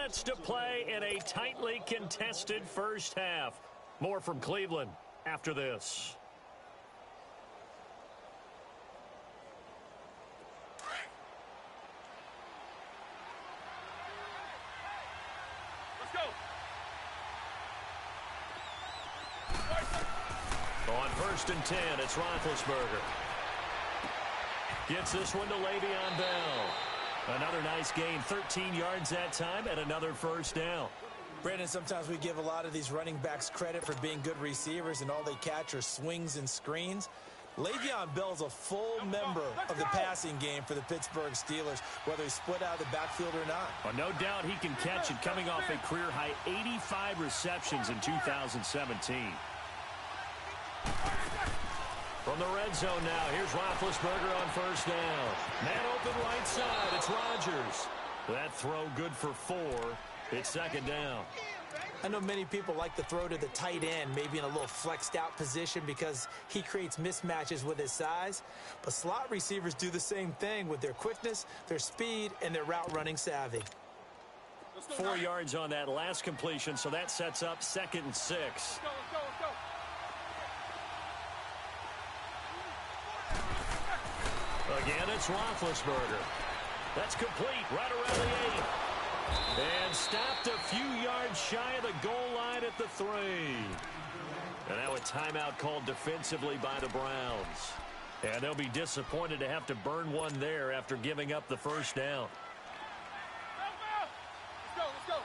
minutes to play in a tightly contested first half. More from Cleveland after this. On 1st and 10, it's Roethlisberger. Gets this one to Le'Veon Bell. Another nice gain, 13 yards that time, and another first down. Brandon, sometimes we give a lot of these running backs credit for being good receivers, and all they catch are swings and screens. Le'Veon Bell's a full member of the passing game for the Pittsburgh Steelers, whether he's split out of the backfield or not. Well, no doubt he can catch it, coming off a career-high 85 receptions in 2017. From the red zone now, here's Roethlisberger on first down. Man open right side, it's Rodgers. That throw good for 4. It's 2nd down. I know many people like to throw to the tight end, maybe in a little flexed out position because he creates mismatches with his size. But slot receivers do the same thing with their quickness, their speed, and their route running savvy. 4 yards on that last completion, so that sets up 2nd and 6. Let's go. Again, it's Roethlisberger. That's complete right around the 8. And stopped a few yards shy of the goal line at the 3. And now a timeout called defensively by the Browns. And they'll be disappointed to have to burn one there after giving up the first down. Let's go.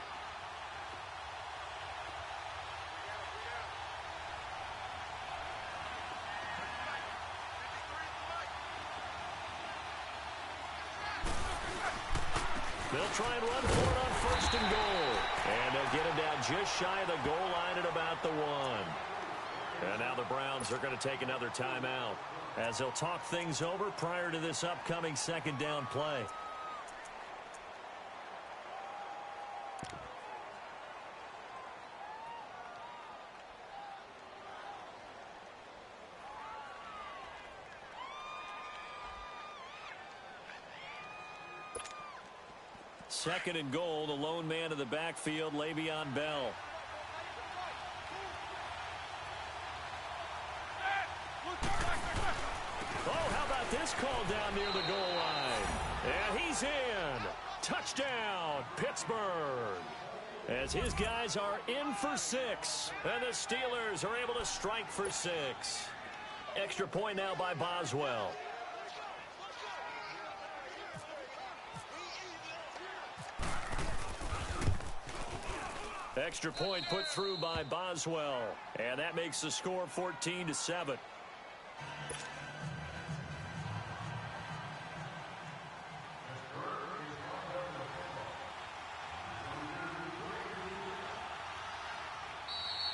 They'll try and run for it on 1st and goal. And they'll get him down just shy of the goal line at about the 1. And now the Browns are going to take another timeout as they'll talk things over prior to this upcoming 2nd down play. Second and goal, the lone man in the backfield, Le'Veon Bell. Oh, how about this call down near the goal line? And he's in. Touchdown, Pittsburgh. As his guys are in for 6. And the Steelers are able to strike for 6. Extra point now by Boswell. Extra point put through by Boswell. And that makes the score 14-7.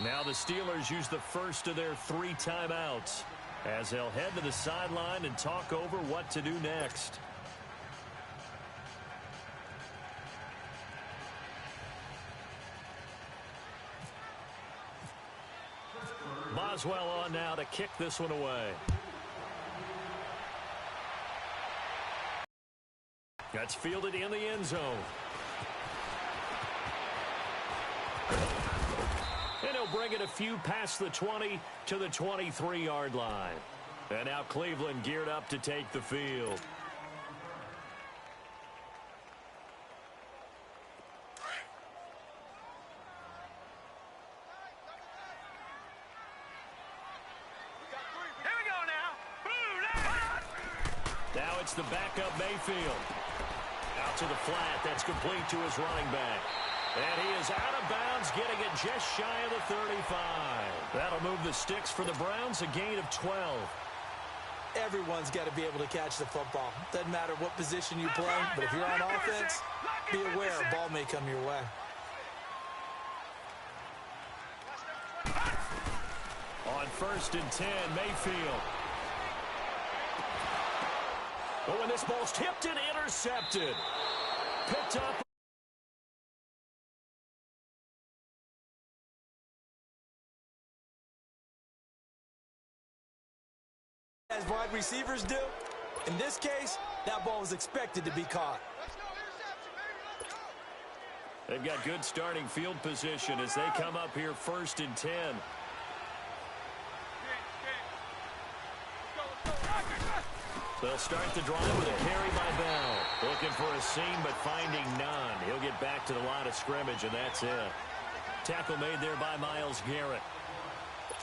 Now the Steelers use the first of their 3 timeouts as they'll head to the sideline and talk over what to do next. Boswell on now to kick this one away. That's fielded in the end zone. And he'll bring it a few past the 20 to the 23-yard line. And now Cleveland geared up to take the field. Now it's the backup Mayfield. Out to the flat. That's complete to his running back. And he is out of bounds, getting it just shy of the 35. That'll move the sticks for the Browns, a gain of 12. Everyone's got to be able to catch the football. Doesn't matter what position you play, but if you're on offense, be aware a ball may come your way. On 1st and 10, Mayfield. But when this ball's tipped and intercepted. Picked up. As wide receivers do, in this case, that ball was expected to be caught. They've got good starting field position as they come up here 1st and 10. They'll start the drive with a carry by Bell. Looking for a seam, but finding none. He'll get back to the line of scrimmage, and that's it. Tackle made there by Myles Garrett.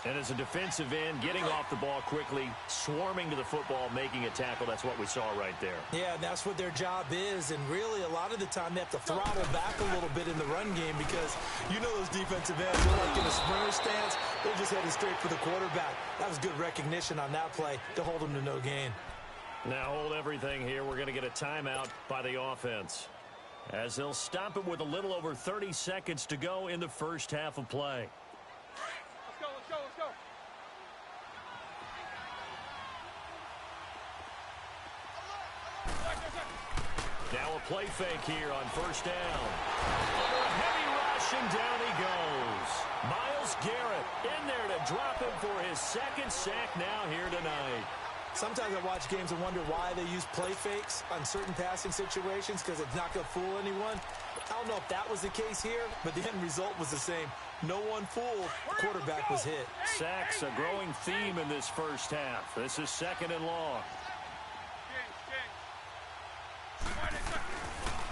And as a defensive end, getting off the ball quickly, swarming to the football, making a tackle. That's what we saw right there. Yeah, that's what their job is. And really, a lot of the time, they have to throttle back a little bit in the run game because you know those defensive ends, they're like in a sprinter stance. They're just headed straight for the quarterback. That was good recognition on that play to hold them to no gain. Now hold everything here. We're going to get a timeout by the offense, as they'll stop it with a little over 30 seconds to go in the first half of play. Let's go. Now a play fake here on 1st down. Under a heavy rush, and down he goes. Myles Garrett in there to drop him for his 2nd sack now here tonight. Sometimes I watch games and wonder why they use play fakes on certain passing situations because it's not going to fool anyone. I don't know if that was the case here, but the end result was the same. No one fooled. The quarterback was hit. Sacks a growing theme in this first half. This is 2nd and long.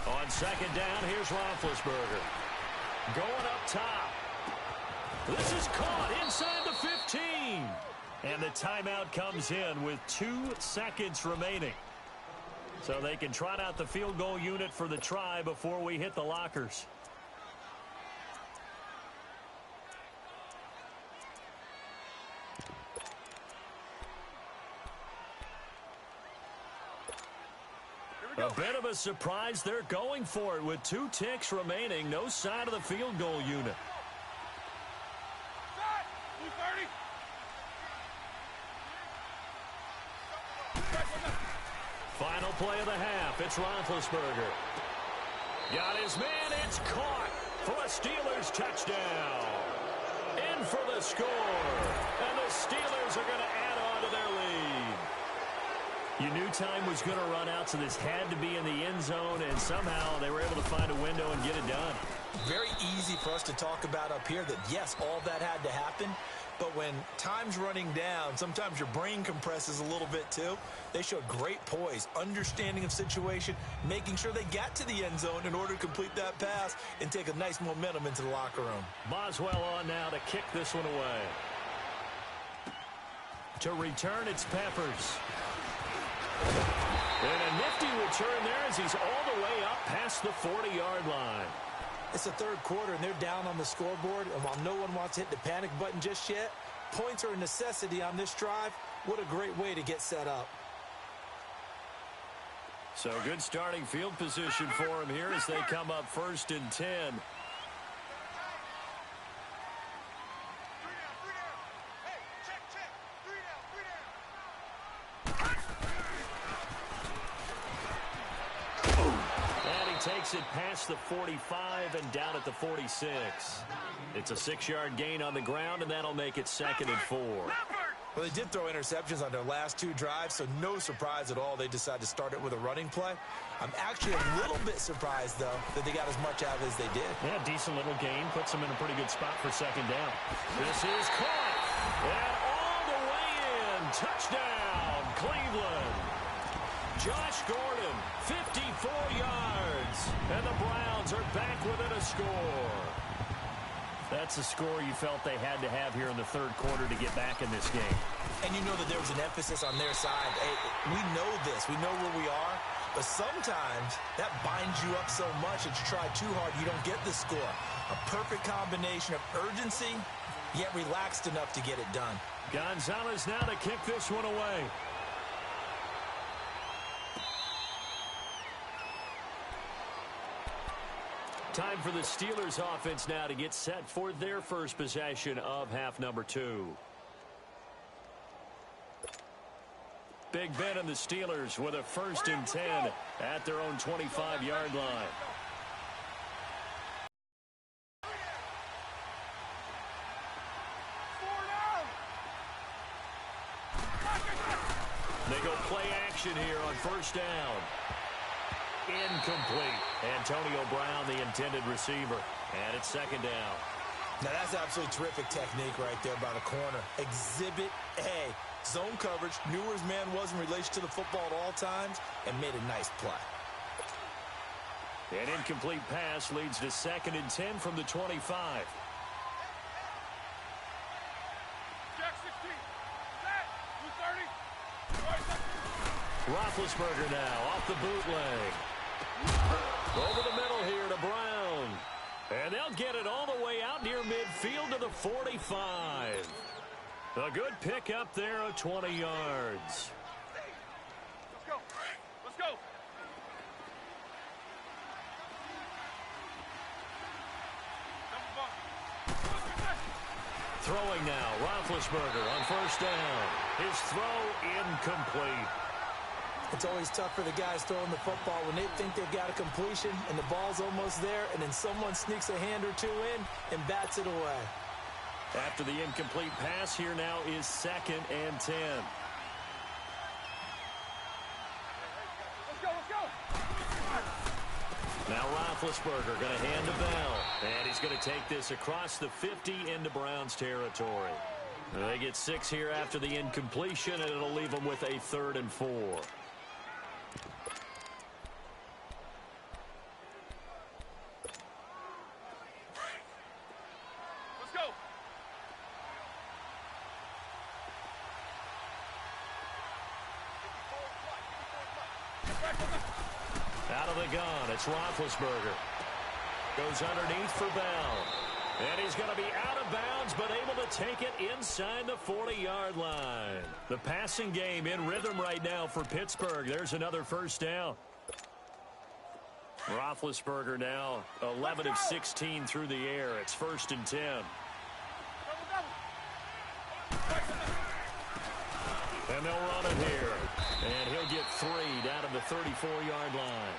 On 2nd down, here's Roethlisberger. Going up top. This is caught inside the 15. And the timeout comes in with 2 seconds remaining. So they can trot out the field goal unit for the try before we hit the lockers. A bit of a surprise. They're going for it with 2 ticks remaining. No sign of the field goal unit. Final play of the half. It's Roethlisberger. Got his man. It's caught for a Steelers touchdown. In for the score. And the Steelers are going to add on to their lead. You knew time was going to run out, so this had to be in the end zone, and somehow they were able to find a window and get it done. Very easy for us to talk about up here that, yes, all that had to happen. But when time's running down, sometimes your brain compresses a little bit too. They showed great poise, understanding of situation, making sure they got to the end zone in order to complete that pass and take a nice momentum into the locker room. Boswell on now to kick this one away. To return, it's Peppers. And a nifty return there as he's all the way up past the 40-yard line. It's the 3rd quarter, and they're down on the scoreboard. And while no one wants to hit the panic button just yet, points are a necessity on this drive. What a great way to get set up. So good starting field position for him here as they come up 1st and 10. Takes it past the 45 and down at the 46. It's a 6-yard gain on the ground, and that'll make it 2nd and 4. Well, they did throw interceptions on their last 2 drives, so no surprise at all they decided to start it with a running play. I'm actually a little bit surprised, though, that they got as much out of it as they did. Yeah, decent little gain. Puts them in a pretty good spot for 2nd down. This is caught. And all the way in. Touchdown, Cleveland. Josh Gordon, 54 yards. And the Browns are back within a score. That's a score you felt they had to have here in the 3rd quarter to get back in this game. And you know that there was an emphasis on their side. Hey, we know this. We know where we are. But sometimes that binds you up so much that you try too hard, you don't get the score. A perfect combination of urgency, yet relaxed enough to get it done. Gonzalez now to kick this one away. Time for the Steelers offense now to get set for their first possession of half number 2. Big Ben and the Steelers with a 1st and 10 at their own 25-yard line. They go play action here on 1st down. incomplete. Antonio Brown, the intended receiver. And it's second down. Now, that's absolutely terrific technique right there by the corner. Exhibit A. Zone coverage, knew where his man was in relation to the football at all times, and made a nice play. An incomplete pass leads to 2nd and 10 from the 25. Jack 16. Set. 230. Roethlisberger now off the bootleg. Over the middle here to Brown. And they'll get it all the way out near midfield to the 45. A good pickup there of 20 yards. Let's go. Let's go. Double bump. Throwing now, Roethlisberger on first down. His throw incomplete. It's always tough for the guys throwing the football when they think they've got a completion and the ball's almost there, and then someone sneaks a hand or two in and bats it away. After the incomplete pass, here now is 2nd and 10. Let's go. Let's go. Now Roethlisberger going to hand to Bell. And he's going to take this across the 50 into Browns territory. They get 6 here after the incompletion, and it'll leave them with a 3rd and 4. Let's go. Out of the gun, it's Roethlisberger. Goes underneath for Bell. And he's going to be out of bounds, but able to take it inside the 40-yard line. The passing game in rhythm right now for Pittsburgh. There's another first down. Roethlisberger now 11 of 16 through the air. It's 1st and 10. And they'll run it here. And he'll get 3 down to the 34-yard line.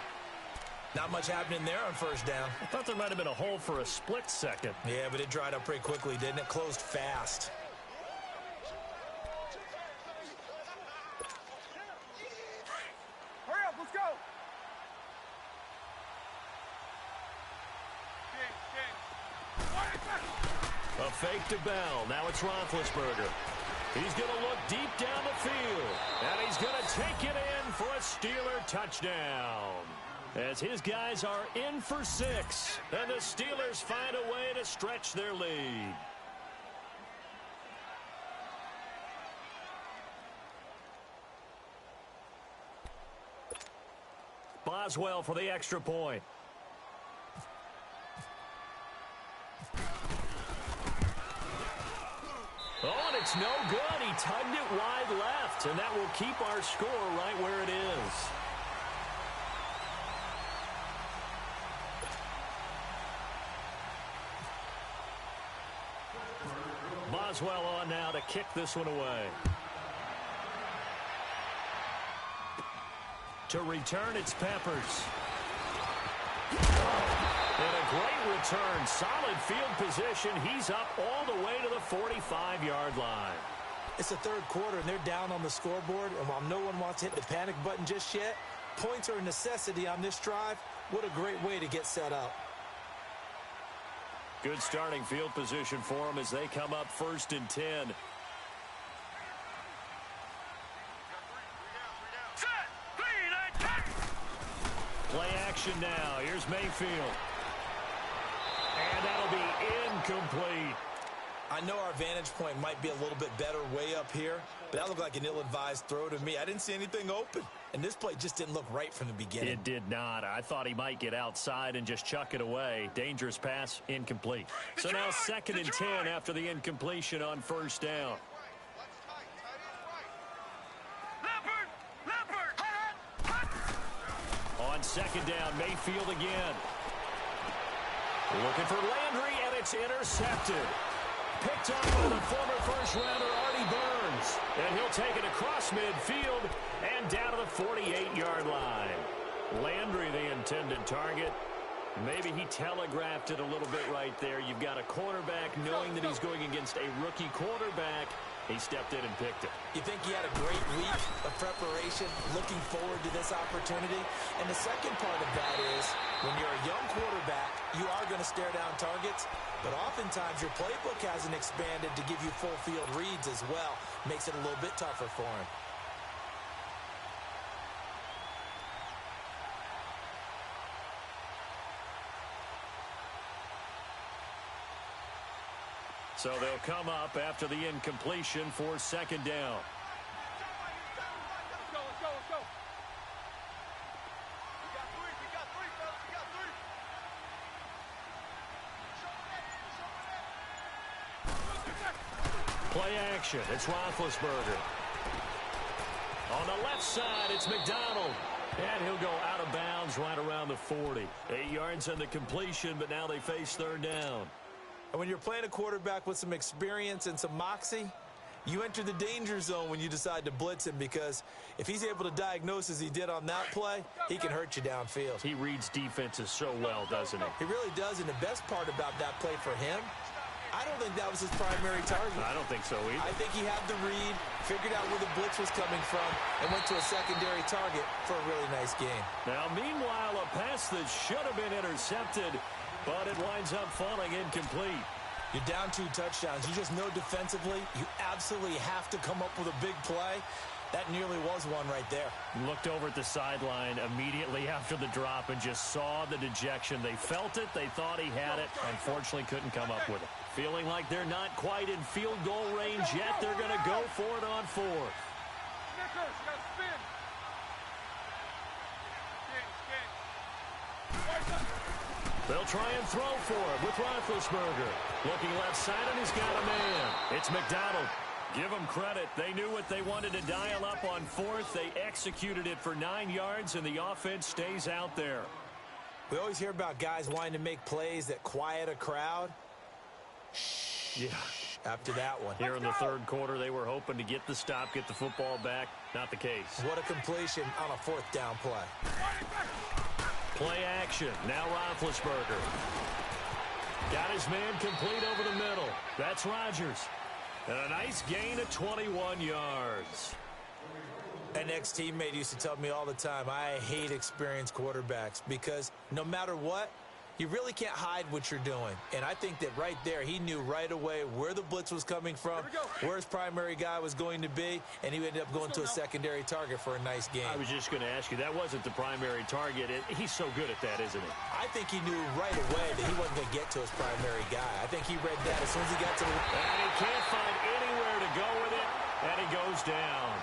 Not much happening there on first down. I thought there might have been a hole for a split second. Yeah, but it dried up pretty quickly, didn't it? Closed fast. Hurry up. Let's go. A fake to Bell. Now it's Roethlisberger. He's going to look deep down the field. And he's going to take it in for a Steeler touchdown. As his guys are in for 6. And the Steelers find a way to stretch their lead. Boswell for the extra point. Oh, and it's no good. He tugged it wide left, and that will keep our score right where it is. Boswell on now to kick this one away. To return, it's Peppers. And a great return. Solid field position. He's up all the way to the 45-yard line. It's the third quarter, and they're down on the scoreboard. And while no one wants to hit the panic button just yet, points are a necessity on this drive. What a great way to get set up. Good starting field position for them as they come up 1st and 10. Play action now. Here's Mayfield. And that'll be incomplete. I know our vantage point might be a little bit better way up here, but that looked like an ill-advised throw to me. I didn't see anything open, and this play just didn't look right from the beginning. It did not. I thought he might get outside and just chuck it away. Dangerous pass, incomplete. So now 2nd and 10 after the incompletion on first down. On 2nd down, Mayfield again. Looking for Landry, and it's intercepted. Picked up by the former first-rounder, Artie Burns. And he'll take it across midfield and down to the 48-yard line. Landry, the intended target. Maybe he telegraphed it a little bit right there. You've got a quarterback knowing that he's going against a rookie quarterback. He stepped in and picked it. You think he had a great week of preparation, looking forward to this opportunity? And the second part of that is, when you're a young quarterback, you are going to stare down targets, but oftentimes your playbook hasn't expanded to give you full field reads as well. Makes it a little bit tougher for him. So they'll come up after the incompletion for second down. Let's go, let's go, let's go. We got three, fellas, we got three. Play action. It's Roethlisberger. On the left side, it's McDonald. And he'll go out of bounds right around the 40. 8 yards on the completion, but now they face third down. And when you're playing a quarterback with some experience and some moxie, you enter the danger zone when you decide to blitz him, because if he's able to diagnose as he did on that play, he can hurt you downfield. He reads defenses so well, doesn't he? He really does, and the best part about that play for him, I don't think that was his primary target. I don't think so either. I think he had the read, figured out where the blitz was coming from, and went to a secondary target for a really nice game. Now, meanwhile, a pass that should have been intercepted, but it winds up falling incomplete. You're down 2 touchdowns. You just know defensively you absolutely have to come up with a big play. That nearly was one right there. Looked over at the sideline immediately after the drop and just saw the dejection. They felt it. They thought he had it. Unfortunately, couldn't come up with it. Feeling like they're not quite in field goal range yet. They're going to go for it on 4th. Snickers, you gotta spin. They'll try and throw for it with Roethlisberger. Looking left side, and he's got a man. It's McDonald. Give them credit. They knew what they wanted to dial up on 4th. They executed it for 9 yards, and the offense stays out there. We always hear about guys wanting to make plays that quiet a crowd. Yeah. After that one. Here in the third quarter, they were hoping to get the stop, get the football back. Not the case. What a completion on a 4th down play. Play action. Now Roethlisberger. Got his man complete over the middle. That's Rodgers. And a nice gain of 21 yards. An ex-teammate used to tell me all the time, I hate experienced quarterbacks, because no matter what, you really can't hide what you're doing. And I think that right there, he knew right away where the blitz was coming from, where his primary guy was going to be, and he ended up going to a secondary target for a nice game. I was just going to ask you, that wasn't the primary target. He's so good at that, isn't he? I think he knew right away that he wasn't going to get to his primary guy. I think he read that as soon as he got to the... And he can't find anywhere to go with it, and he goes down.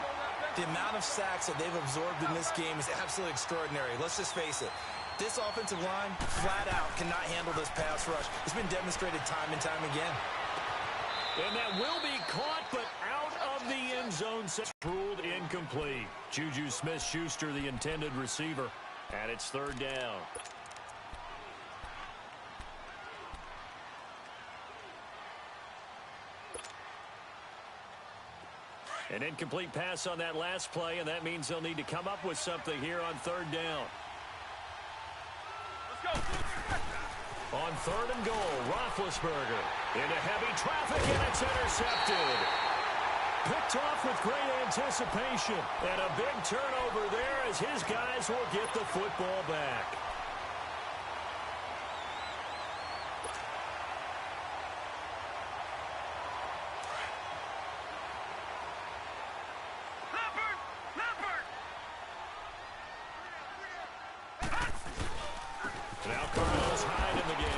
The amount of sacks that they've absorbed in this game is absolutely extraordinary. Let's just face it. This offensive line, flat out, cannot handle this pass rush. It's been demonstrated time and time again. And that will be caught, but out of the end zone. Ruled incomplete. Juju Smith-Schuster, the intended receiver. And it's third down. An incomplete pass on that last play, and that means they'll need to come up with something here on third down. On 3rd and goal, Roethlisberger into heavy traffic, and it's intercepted. Picked off with great anticipation, and a big turnover there as his guys will get the football back. Now Carlos Hyde in the game.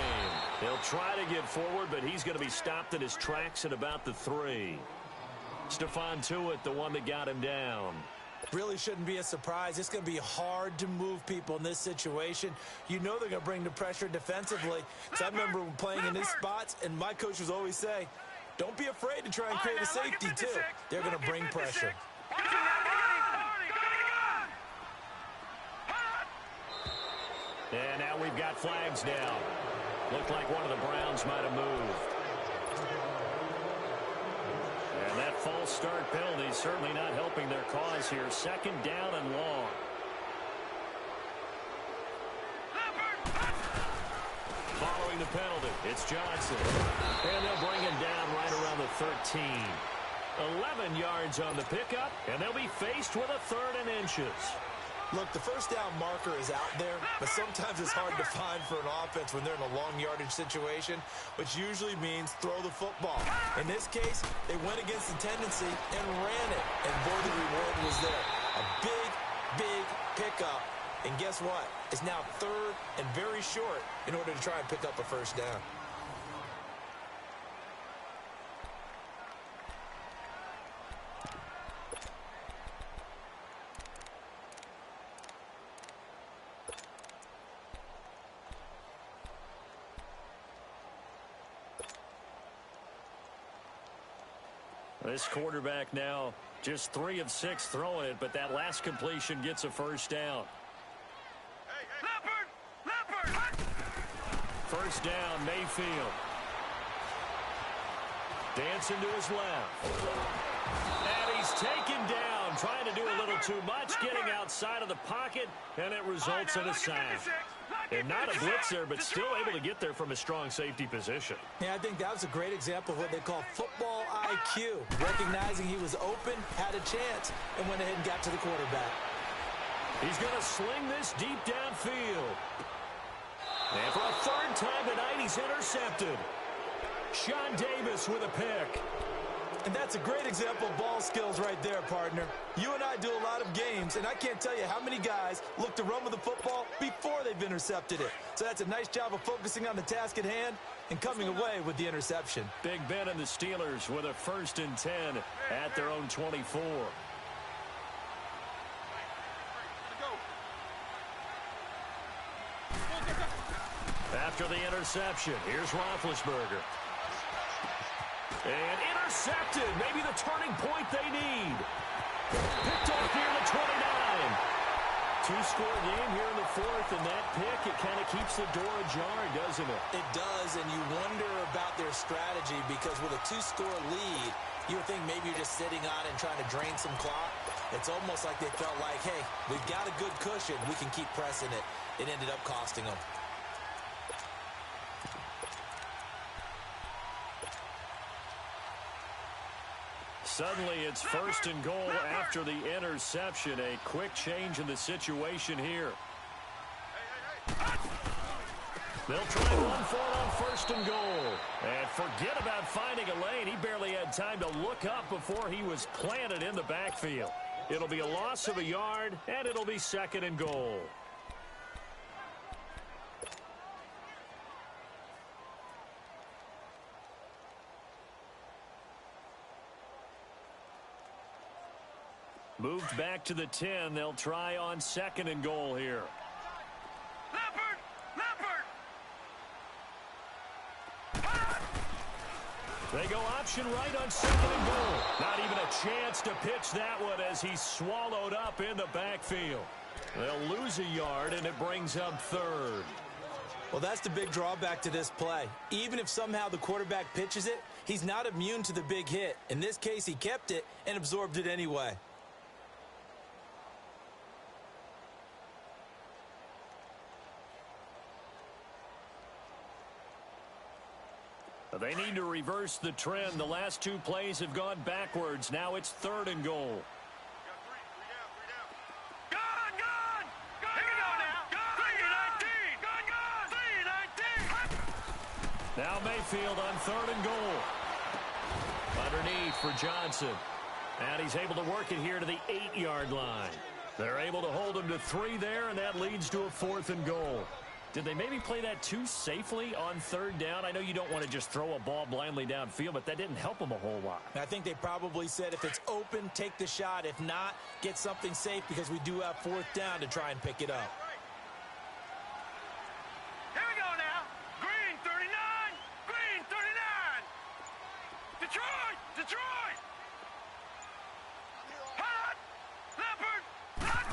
He'll try to get forward, but he's going to be stopped in his tracks at about the 3. Stephon Tuitt, the one that got him down. Really shouldn't be a surprise. It's going to be hard to move people in this situation. You know they're going to bring the pressure defensively. So I remember playing in these spots, and my coaches always say, don't be afraid to try and create a safety, too. They're going to bring pressure. And now we've got flags down. Looked like one of the Browns might have moved. And that false start penalty is certainly not helping their cause here. Second down and long. Following the penalty, it's Johnson. And they'll bring him down right around the 13. 11 yards on the pickup, and they'll be faced with a 3rd and inches. Look, the first down marker is out there, but sometimes it's hard to find for an offense when they're in a long yardage situation, which usually means throw the football. In this case, they went against the tendency and ran it, and boy, the reward was there. A big, big pickup, and guess what? It's now 3rd and very short in order to try and pick up a first down. This quarterback now just 3 of 6 throwing it, but that last completion gets a first down. Leopard! First down, Mayfield. Dancing to his left. And he's taken down, trying to do a little too much, getting outside of the pocket, and it results in a sack. And not a blitz there, but still able to get there from a strong safety position. Yeah, I think that was a great example of what they call football IQ. Recognizing he was open, had a chance, and went ahead and got to the quarterback. He's going to sling this deep downfield. And for a 3rd time tonight, he's intercepted. Sean Davis with a pick. And that's a great example of ball skills right there, partner. You and I do a lot of games, and I can't tell you how many guys look to run with the football before they've intercepted it. So that's a nice job of focusing on the task at hand and coming away with the interception. Big Ben and the Steelers with a 1st and 10 at their own 24. After the interception, here's Roethlisberger. And intercepted. Maybe the turning point they need. Picked off near the 29. 2-score game here in the 4th, and that pick, it kind of keeps the door ajar, doesn't it? It does, and you wonder about their strategy because with a 2-score lead, you would think maybe you're just sitting on it and trying to drain some clock. It's almost like they felt like, hey, we've got a good cushion. We can keep pressing it. It ended up costing them. Suddenly, it's 1st and goal after the interception. A quick change in the situation here. They'll try one for it on 1st and goal. And forget about finding a lane. He barely had time to look up before he was planted in the backfield. It'll be a loss of a yard, and it'll be 2nd and goal. Moved back to the 10. They'll try on 2nd and goal here. Leopard! They go option right on 2nd and goal. Not even a chance to pitch that one as he's swallowed up in the backfield. They'll lose a yard, and it brings up 3rd. Well, that's the big drawback to this play. Even if somehow the quarterback pitches it, he's not immune to the big hit. In this case, he kept it and absorbed it anyway. They need to reverse the trend. The last 2 plays have gone backwards. Now it's 3rd and goal. Now Mayfield on 3rd and goal. Underneath for Johnson. And he's able to work it here to the 8-yard line. They're able to hold him to 3 there, and that leads to a 4th and goal. Did they maybe play that too safely on 3rd down? I know you don't want to just throw a ball blindly downfield, but that didn't help them a whole lot. I think they probably said if it's open, take the shot. If not, get something safe because we do have 4th down to try and pick it up. Here we go now. Green 39. Green 39. Detroit. Hot. Leopard. Hot.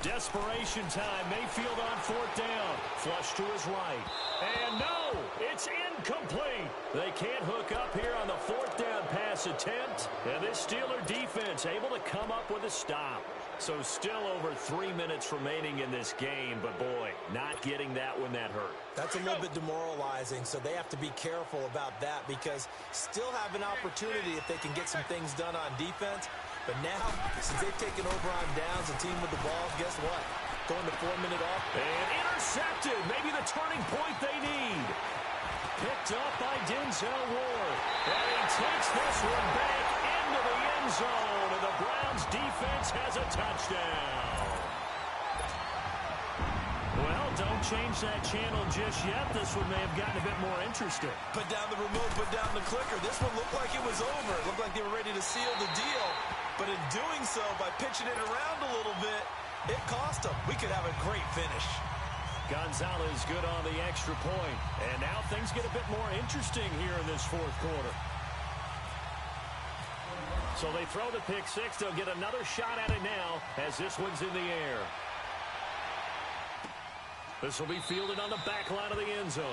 Desperation time. Mayfield on 4th down. Flush to his right. And no, it's incomplete. They can't hook up here on the 4th down pass attempt. And this Steeler defense able to come up with a stop. So still over 3 minutes remaining in this game, but boy, not getting that when that hurt. That's a little bit demoralizing, so they have to be careful about that because still have an opportunity if they can get some things done on defense. But now, since they've taken over on downs, the team with the ball, guess what? Going to 4-minute off. And intercepted. Maybe the turning point they need. Picked up by Denzel Ward. And he takes this one back into the end zone. And the Browns defense has a touchdown. Well, don't change that channel just yet. This one may have gotten a bit more interesting. Put down the remote, put down the clicker. This one looked like it was over. It looked like they were ready to seal the deal. But in doing so, by pitching it around a little bit, it cost them. We could have a great finish. Gonzalez good on the extra point. And now things get a bit more interesting here in this fourth quarter. So they throw the pick six. They'll get another shot at it now as this one's in the air. This will be fielded on the back line of the end zone.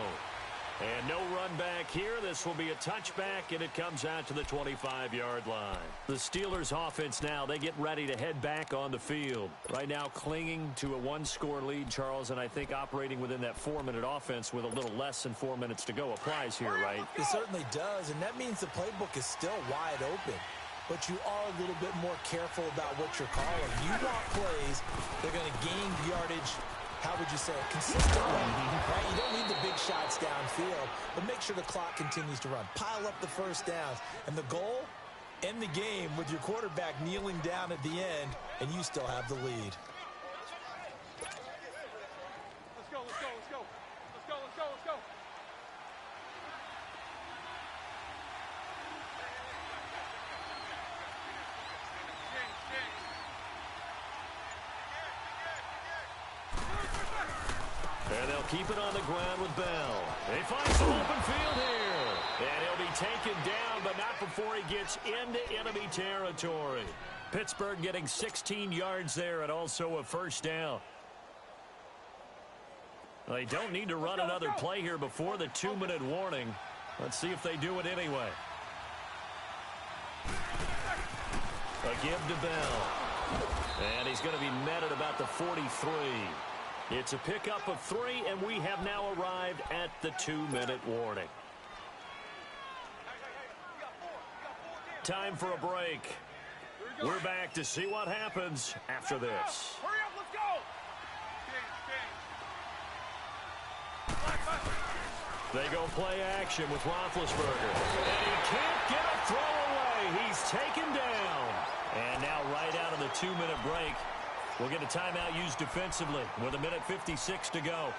And no run back here. This will be a touchback, and it comes out to the 25-yard line. The Steelers offense now, they get ready to head back on the field. Right now clinging to a one-score lead, Charles, and I think operating within that 4-minute offense with a little less than 4 minutes to go applies here, right? It certainly does, and that means the playbook is still wide open. But you are a little bit more careful about what you're calling. You want plays, they're going to gain yardage, how would you say it, consistently, right? You don't need the big shots downfield, but make sure the clock continues to run. Pile up the first downs. And the goal, end the game with your quarterback kneeling down at the end, and you still have the lead. Let's go, let's go, let's go. Let's go, let's go, let's go. And they'll keep it on the ground with Bell. They find some open field here. And he'll be taken down, but not before he gets into enemy territory. Pittsburgh getting 16 yards there and also a first down. They don't need to run another play here before the 2-minute warning. Let's see if they do it anyway. A give to Bell. And he's going to be met at about the 43. It's a pickup of 3, and we have now arrived at the 2-minute warning. Time for a break. We're back to see what happens after this. Hurry up, let's go! They go play action with Roethlisberger. And he can't get a throw away. He's taken down. And now right out of the 2-minute break, we'll get a timeout used defensively with 1:56 to go.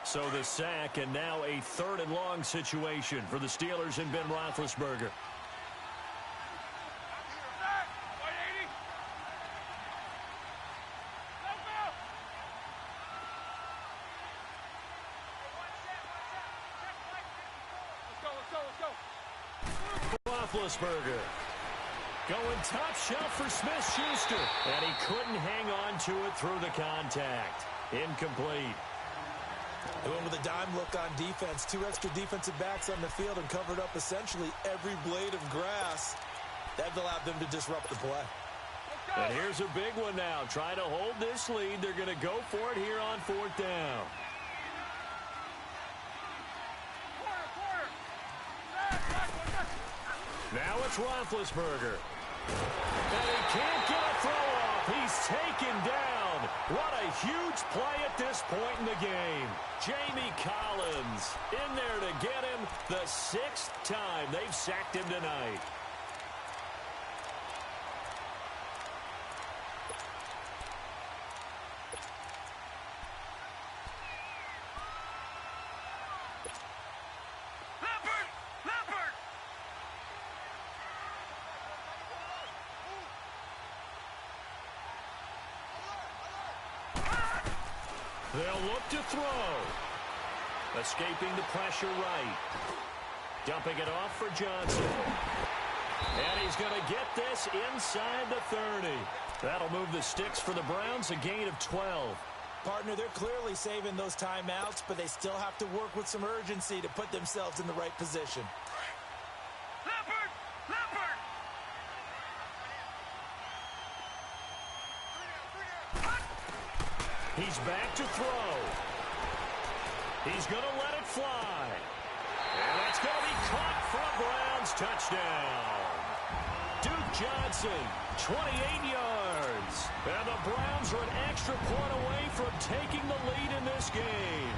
So the sack, and now a 3rd and long situation for the Steelers and Ben Roethlisberger. Roethlisberger going top shelf for Smith-Schuster, and he couldn't hang on to it through the contact. Incomplete. They went with a dime look on defense. 2 extra defensive backs on the field and covered up essentially every blade of grass. That allowed them to disrupt the play. And here's a big one now. Trying to hold this lead. They're going to go for it here on 4th down. Now it's Roethlisberger. And he can't get a throw off. He's taken down. What a huge play at this point in the game. Jamie Collins in there to get him the 6th time they've sacked him tonight. They'll look to throw. Escaping the pressure right. Dumping it off for Johnson. And he's going to get this inside the 30. That'll move the sticks for the Browns, a gain of 12. Partner, they're clearly saving those timeouts, but they still have to work with some urgency to put themselves in the right position. Leopard! Leopard! He's back to throw. He's going to let it fly. And that's going to be caught for a Browns touchdown. Duke Johnson, 28 yards. And the Browns are an extra point away from taking the lead in this game.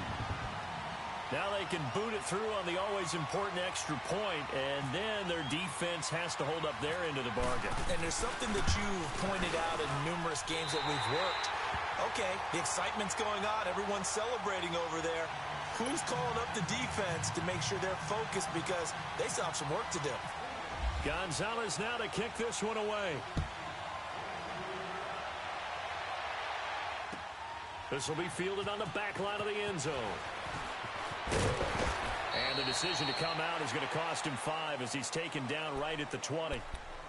Now they can boot it through on the always important extra point, and then their defense has to hold up their end of the bargain. And there's something that you've pointed out in numerous games that we've worked. Okay, the excitement's going on. Everyone's celebrating over there. Who's calling up the defense to make sure they're focused because they still have some work to do? Gonzalez now to kick this one away. This will be fielded on the back line of the end zone. And the decision to come out is going to cost him 5 as he's taken down right at the 20.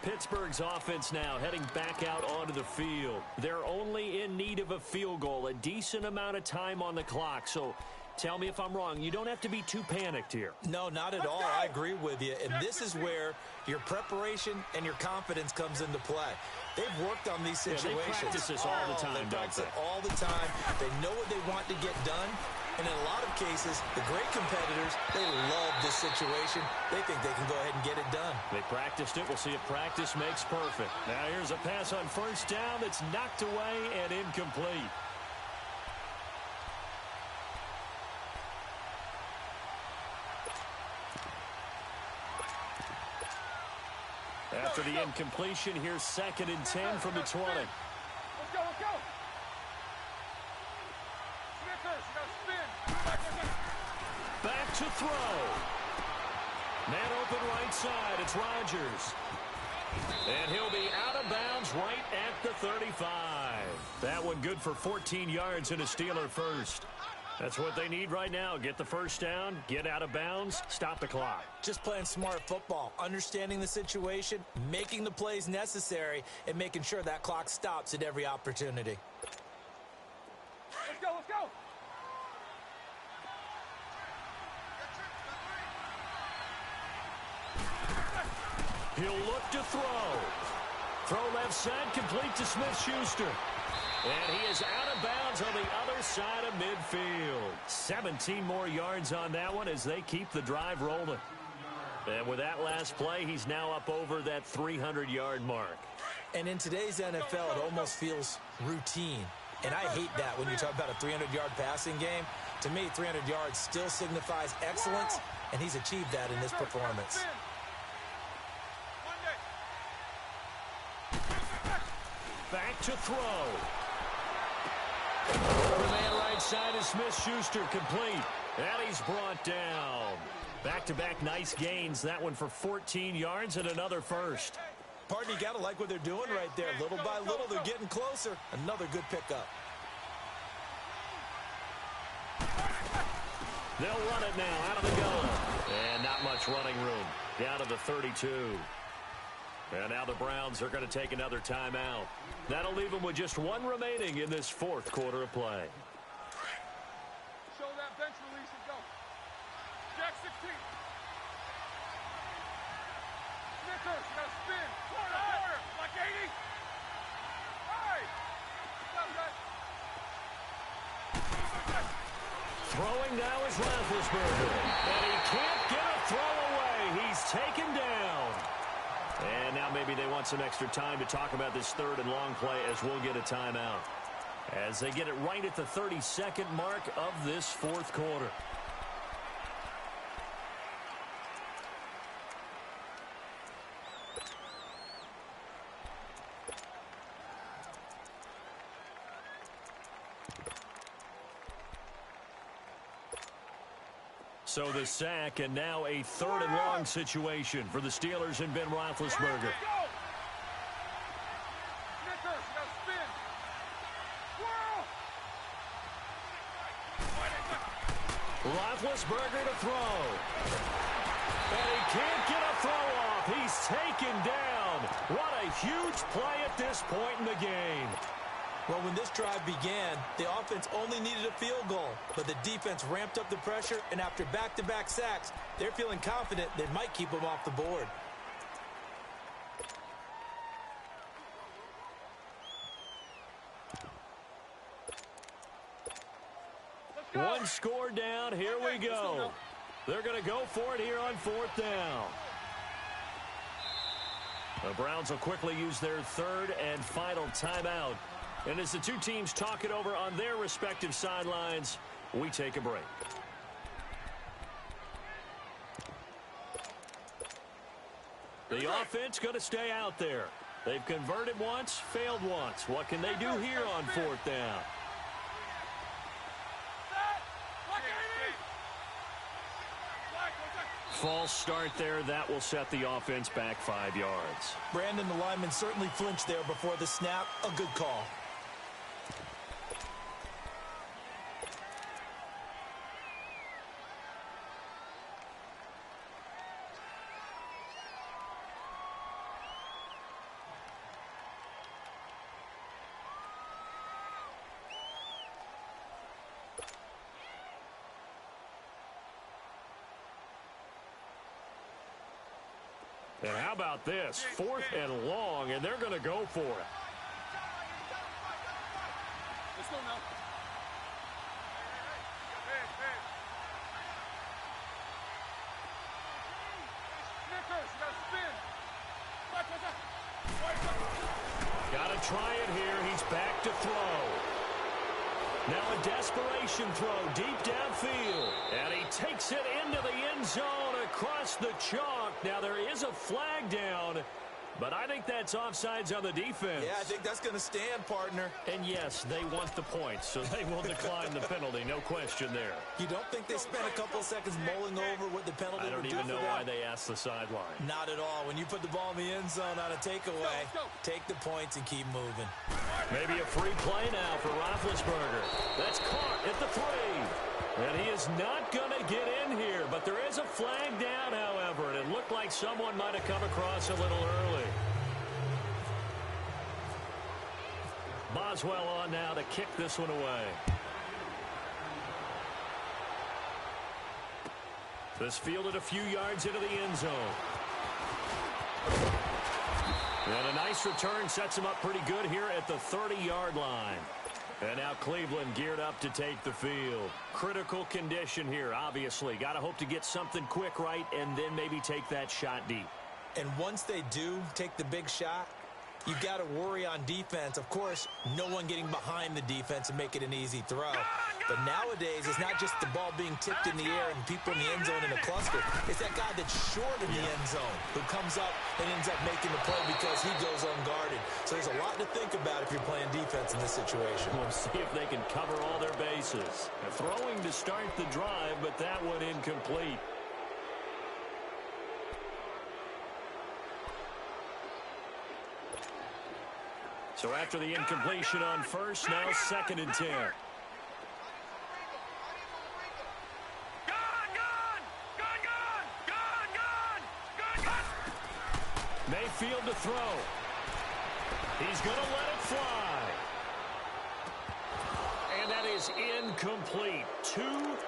Pittsburgh's offense now heading back out onto the field. They're only in need of a field goal, a decent amount of time on the clock. So tell me if I'm wrong. You don't have to be too panicked here. No, not at all. I agree with you. And this is where your preparation and your confidence comes into play. They've worked on these situations. Yeah, they practice this all the time, they practice it all the time. They know what they want to get done. And in a lot of cases, the great competitors, they love this situation. They think they can go ahead and get it done. They practiced it. We'll see if practice makes perfect. Now here's a pass on first down that's knocked away and incomplete. After the incompletion, here's 2nd and 10 from the 20. Let's go, let's go. Snickers, you gotta spin. Back to throw. Man open right side. It's Rodgers. And he'll be out of bounds right at the 35. That one good for 14 yards and a Steeler first. That's what they need right now. Get the first down, get out of bounds, stop the clock. Just playing smart football, understanding the situation, making the plays necessary, and making sure that clock stops at every opportunity. Let's go, let's go. He'll look to throw. Throw left side, complete to Smith-Schuster. And he is out of bounds on the other side of midfield. 17 more yards on that one as they keep the drive rolling. And with that last play, he's now up over that 300-yard mark. And in today's NFL, it almost feels routine. And I hate that when you talk about a 300-yard passing game. To me, 300 yards still signifies excellence, and he's achieved that in this performance. Back to throw. The man right side is Smith-Schuster, complete. And he's brought down. Back-to-back nice gains. That one for 14 yards and another first. Pardon, you got to like what they're doing right there. Little by little, they're getting closer. Another good pickup. They'll run it now out of the gun. And not much running room. Down to the 32. And now the Browns are going to take another timeout. That'll leave them with just one remaining in this 4th quarter of play. Show that bench release and go. Jack 16. Snickers, you gotta spin. Corner, like 80. Hey! Throwing now is Roethlisberger. And he can't get a throw away. He's taken down. And now maybe they want some extra time to talk about this 3rd and long play as we'll get a timeout. As they get it right at the 32nd mark of this 4th quarter. So the sack, and now a 3rd and long situation for the Steelers and Ben Roethlisberger. Roethlisberger to throw. And he can't get a throw off. He's taken down. What a huge play at this point in the game. Well, when this drive began, the offense only needed a field goal, but the defense ramped up the pressure, and after back-to-back sacks, they're feeling confident they might keep them off the board. One score down. Here we go. They're going to go for it here on 4th down. The Browns will quickly use their 3rd and final timeout. And as the two teams talk it over on their respective sidelines, we take a break. The offense going to stay out there. They've converted once, failed once. What can they do here on 4th down? False start there. That will set the offense back 5 yards. Brandon, the lineman certainly flinched there before the snap. A good call. And how about this? 4th and long, and they're going to go for it. Let's go now. Snickers, you gotta spin. Got to try it here. He's back to throw. Now a desperation throw deep downfield. And he takes it into the end zone across the chalk. Now there is a flag down, but I think that's offsides on the defense. Yeah, I think that's going to stand, partner. And yes, they want the points, so they will decline the penalty. No question there. You don't think they spent a couple seconds mulling over what the penalty I don't even know why they asked the sideline. Not at all. When you put the ball in the end zone on a takeaway, take the points and keep moving. Maybe a free play now for Roethlisberger. That's caught at the 3. And he is not going to get in here, but there is a flag down, however, and it looked like someone might have come across a little early. Boswell on now to kick this one away. This fielded a few yards into the end zone. And a nice return sets him up pretty good here at the 30-yard line. And now Cleveland geared up to take the field. Critical condition here, obviously. Got to hope to get something quick right and then maybe take that shot deep. And once they do take the big shot, you've got to worry on defense. Of course, no one getting behind the defense and make it an easy throw. But nowadays, it's not just the ball being tipped in the air and people in the end zone in a cluster. It's that guy that's short in the end zone who comes up and ends up making the play because he goes unguarded. So there's a lot to think about if you're playing defense in this situation. We'll see if they can cover all their bases. Throwing to start the drive, but that one incomplete. So after the incompletion on first, now 2nd and 10. Mayfield to throw. He's going to let it fly. And that is incomplete. 2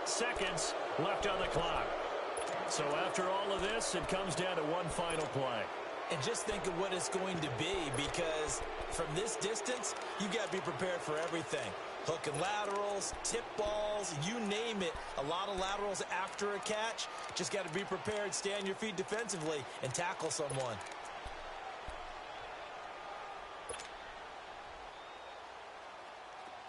seconds left on the clock. So after all of this, it comes down to one final play. And just think of what it's going to be, because from this distance, you got to be prepared for everything. Hook and laterals, tip balls, you name it. A lot of laterals after a catch. Just got to be prepared, stay on your feet defensively, and tackle someone.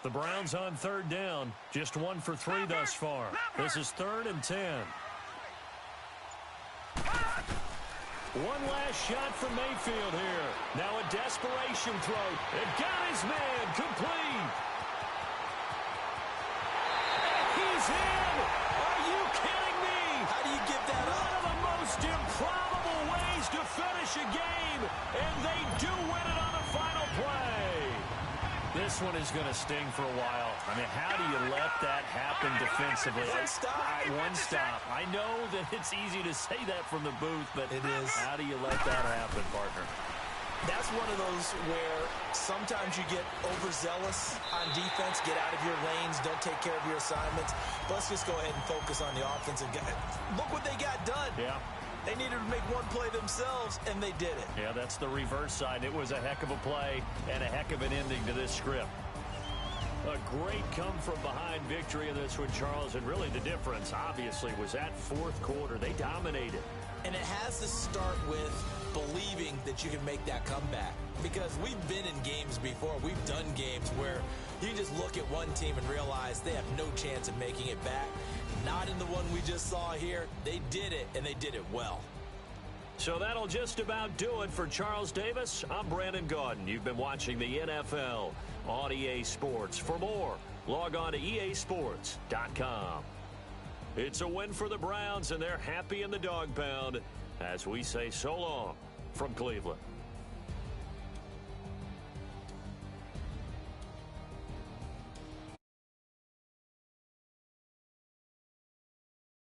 The Browns on 3rd down, just 1 for 3 thus far. This is 3rd and 10. One last shot from Mayfield here. Now a desperation throw. It got his man complete. He's in. Are you kidding me? How do you get that up? One of the most improbable ways to finish a game, and they do win it on the final play. This one is going to sting for a while. I mean, how do you let that happen defensively? One stop. One stop. I know that it's easy to say that from the booth, but it is. How do you let that happen, partner? That's one of those where sometimes you get overzealous on defense, get out of your lanes, don't take care of your assignments. Let's just go ahead and focus on the offensive guy. Look what they got done. Yeah. They needed to make one play themselves, and they did it. Yeah, that's the reverse side. It was a heck of a play and a heck of an ending to this script. A great come-from-behind victory in this one, Charles, and really the difference, obviously, was that fourth quarter. They dominated. And it has to start with believing that you can make that comeback. Because we've been in games before. We've done games where you just look at one team and realize they have no chance of making it back. Not in the one we just saw here. They did it, and they did it well. So that'll just about do it for Charles Davis. I'm Brandon Gaudin. You've been watching the NFL on EA Sports. For more, log on to easports.com. It's a win for the Browns, and they're happy in the dog pound as we say so long from Cleveland.